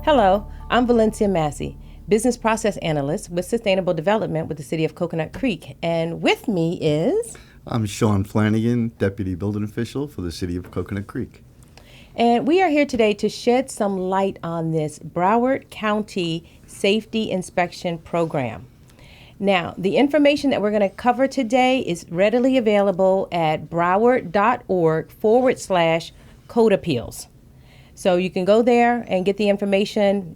Hello, I'm Valencia Massey, Business Process Analyst with Sustainable Development with the City of Coconut Creek. And with me is... I'm Sean Flanagan, Deputy Building Official for the City of Coconut Creek. And we are here today to shed some light on this Broward County Safety Inspection Program. Now, the information that we're going to cover today is readily available at broward.org/code appeals. So you can go there and get the information,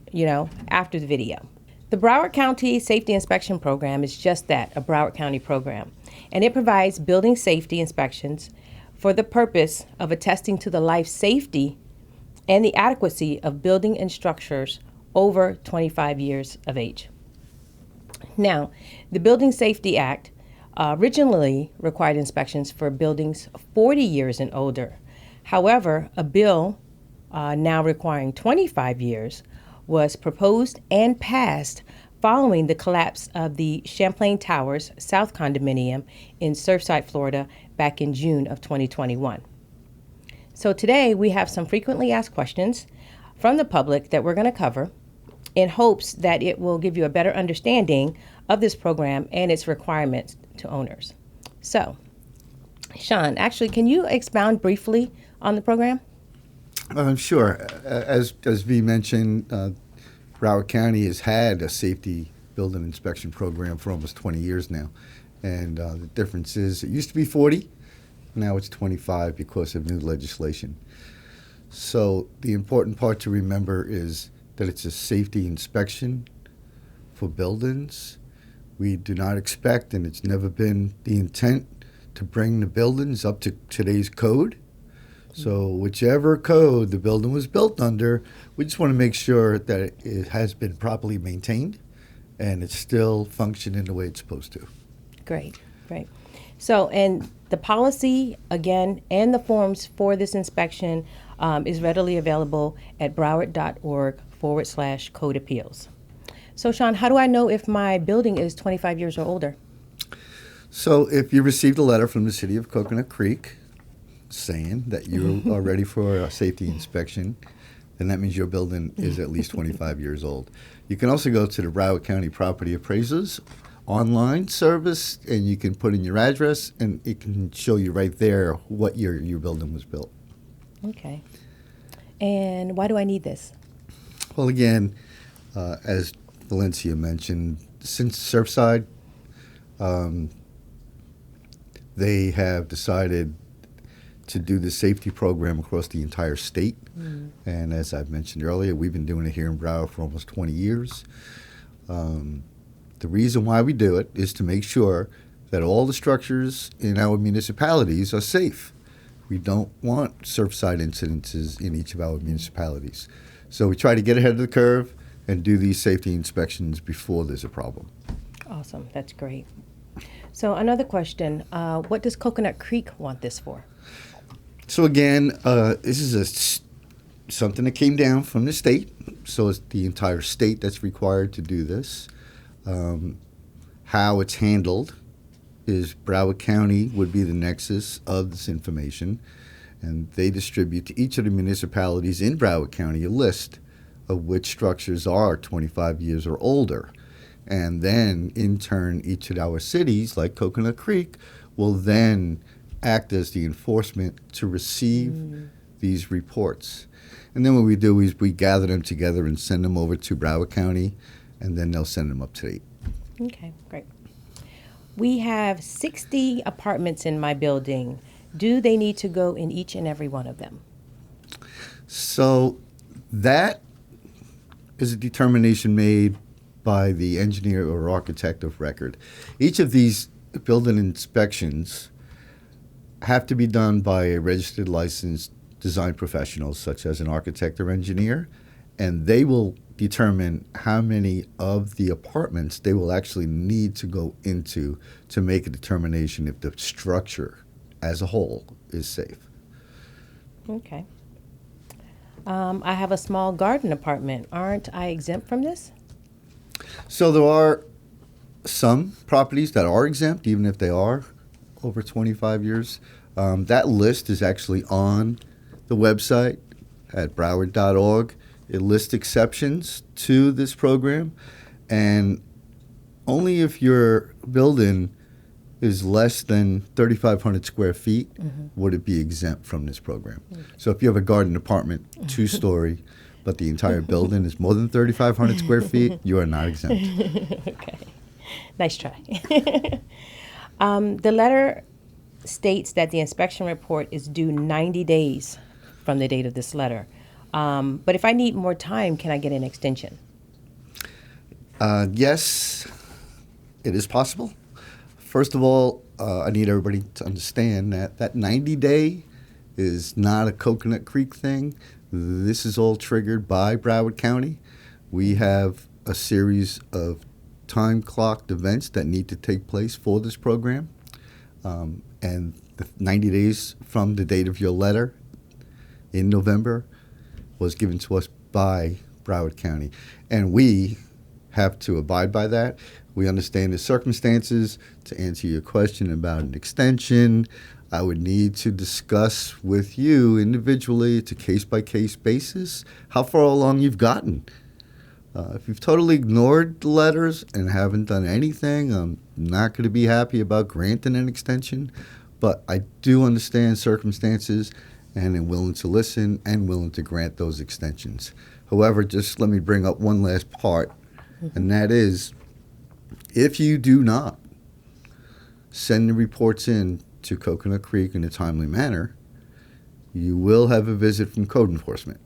after the video. The Broward County Safety Inspection Program is just that, a Broward County program. And it provides building safety inspections for the purpose of attesting to the life safety and the adequacy of building and structures over 25 years of age. Now, the Building Safety Act originally required inspections for buildings 40 years and older. However, a bill now requiring 25 years was proposed and passed following the collapse of the Champlain Towers South Condominium in Surfside, Florida, back in June of 2021. So today we have some frequently asked questions from the public that we're going to cover in hopes that it will give you a better understanding of this program and its requirements to owners. So, Sean, actually, can you expound briefly on the program? Sure. As we mentioned, Broward County has had a safety building inspection program for almost 20 years now. And the difference is it used to be 40, now it's 25 because of new legislation. So the important part to remember is that it's a safety inspection for buildings. We do not expect, and it's never been the intent, to bring the buildings up to today's code. So whichever code the building was built under, we just want to make sure that it has been properly maintained and it's still functioning the way it's supposed to. Great. So, and the policy, again, and the forms for this inspection is readily available at broward.org/code appeals. So, Sean, how do I know if my building is 25 years or older? So if you received a letter from the City of Coconut Creek saying that you are ready for a safety inspection, then that means your building is at least 25 years old. You can also go to the Broward County Property Appraisers online service, and you can put in your address, and it can show you right there what year your building was built. Okay. And why do I need this? Well, again, as Valencia mentioned, since Surfside, they have decided to do the safety program across the entire state. And as I've mentioned earlier, we've been doing it here in Broward for almost 20 years. The reason why we do it is to make sure that all the structures in our municipalities are safe. We don't want Surfside incidences in each of our municipalities. So we try to get ahead of the curve and do these safety inspections before there's a problem. Awesome. That's great. So another question, what does Coconut Creek want this for? So again, this is something that came down from the state, so it's the entire state that's required to do this. How it's handled is Broward County would be the nexus of this information, and they distribute to each of the municipalities in Broward County a list of which structures are 25 years or older. And then, in turn, each of our cities, like Coconut Creek, will then act as the enforcement to receive these reports. And then what we do is we gather them together and send them over to Broward County, and then they'll send them up to date. Okay, great. We have 60 apartments in my building. Do they need to go in each and every one of them? So that is a determination made by the engineer or architect of record. Each of these building inspections have to be done by a registered licensed design professional, such as an architect or engineer, and they will determine how many of the apartments they will actually need to go into to make a determination if the structure as a whole is safe. Okay. I have a small garden apartment. Aren't I exempt from this? So there are some properties that are exempt, even if they are over 25 years. That list is actually on the website at broward.org. It lists exceptions to this program, and only if your building is less than 3,500 square feet would it be exempt from this program. So if you have a garden apartment, 2-story, but the entire building is more than 3,500 square feet, you are not exempt. Okay. Nice try. The letter states that the inspection report is due 90 days from the date of this letter. But if I need more time, can I get an extension? Yes, it is possible. First of all, I need everybody to understand that 90-day is not a Coconut Creek thing. This is all triggered by Broward County. We have a series of time-clocked events that need to take place for this program. And the 90 days from the date of your letter in November was given to us by Broward County. And we have to abide by that. We understand the circumstances. To answer your question about an extension, I would need to discuss with you individually, it's a case-by-case basis, how far along you've gotten. If you've totally ignored the letters and haven't done anything, I'm not going to be happy about granting an extension. But I do understand circumstances and am willing to listen and willing to grant those extensions. However, just let me bring up one last part, and that is, if you do not send the reports in to Coconut Creek in a timely manner, you will have a visit from code enforcement,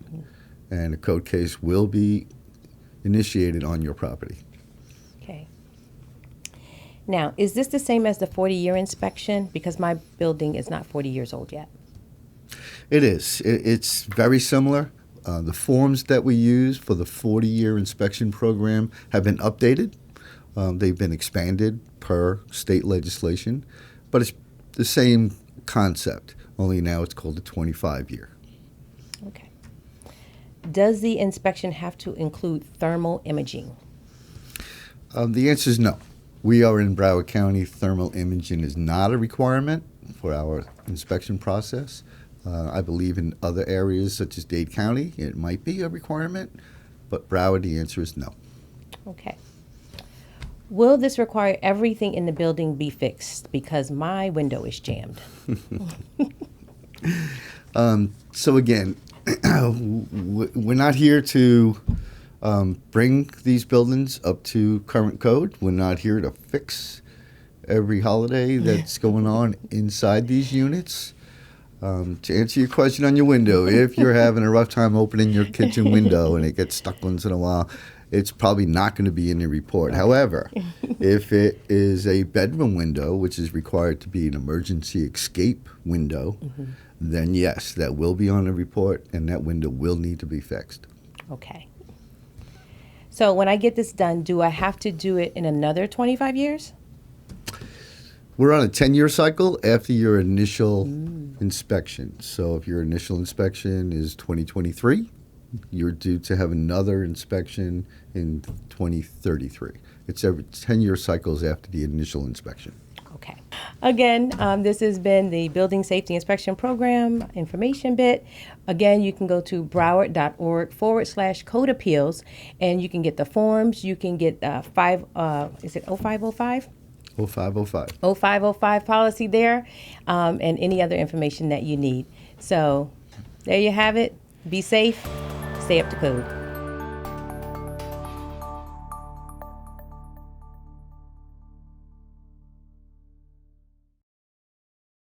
and a code case will be initiated on your property. Okay. Now, is this the same as the 40-year inspection? Because my building is not 40 years old yet. It is. It's very similar. The forms that we use for the 40-year inspection program have been updated. They've been expanded per state legislation, but it's the same concept, only now it's called a 25-year. Okay. Does the inspection have to include thermal imaging? The answer is no. We are in Broward County. Thermal imaging is not a requirement for our inspection process. I believe in other areas such as Dade County, it might be a requirement, but Broward, the answer is no. Okay. Will this require everything in the building be fixed? Because my window is jammed. So again, we're not here to bring these buildings up to current code. We're not here to fix every holiday that's going on inside these units. To answer your question on your window, if you're having a rough time opening your kitchen window and it gets stuck once in a while, it's probably not going to be in the report. However, if it is a bedroom window, which is required to be an emergency escape window, then yes, that will be on the report and that window will need to be fixed. Okay. So when I get this done, do I have to do it in another 25 years? We're on a 10-year cycle after your initial inspection. So if your initial inspection is 2023, you're due to have another inspection in 2033. It's every 10-year cycles after the initial inspection. Okay. Again, this has been the Building Safety Inspection Program information bit. Again, you can go to broward.org/code appeals, and you can get the forms. You can get is it 0505? 0505. 0505 policy there, and any other information that you need. So there you have it. Be safe. Stay up to code.